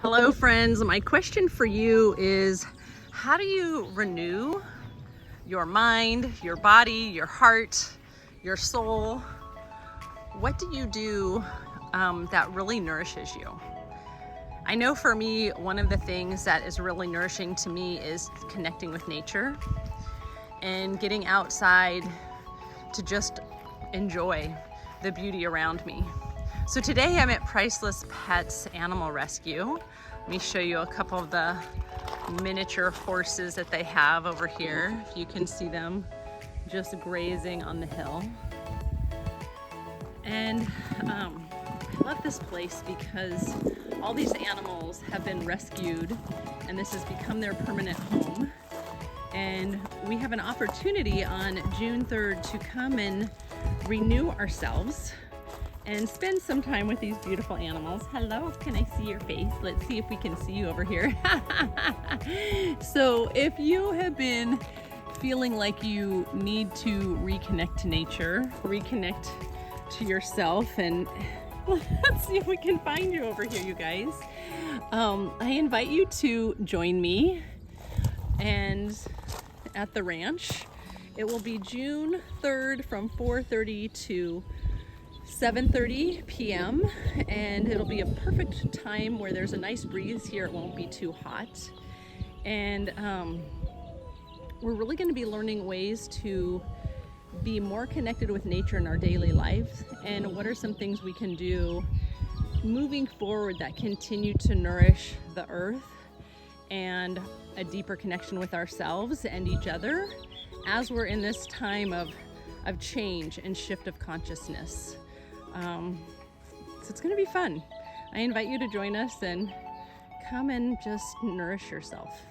Hello friends, my question for you is, how do you renew your mind, your body, your heart, your soul? What do you do that really nourishes you? I know for me, one of the things that is really nourishing to me is connecting with nature and getting outside to just enjoy the beauty around me. So today I'm at Priceless Pets Animal Rescue. Let me show you a couple of the miniature horses that they have over here. If you can see them just grazing on the hill. And I love this place because all these animals have been rescued and this has become their permanent home. And we have an opportunity on June 3rd to come and renew ourselves and spend some time with these beautiful animals. Hello, can I see your face? Let's see if we can see you over here. So if you have been feeling like you need to reconnect to nature, reconnect to yourself, and let's see if we can find you over here, you guys. I invite you to join me and at the ranch. It will be June 3rd from 4:30 to 7:30 p.m. and it'll be a perfect time where there's a nice breeze here. It won't be too hot. And we're really going to be learning ways to be more connected with nature in our daily lives, and what are some things we can do moving forward that continue to nourish the earth and a deeper connection with ourselves and each other as we're in this time of change and shift of consciousness. So it's going to be fun. I invite you to join us and come and just nourish yourself.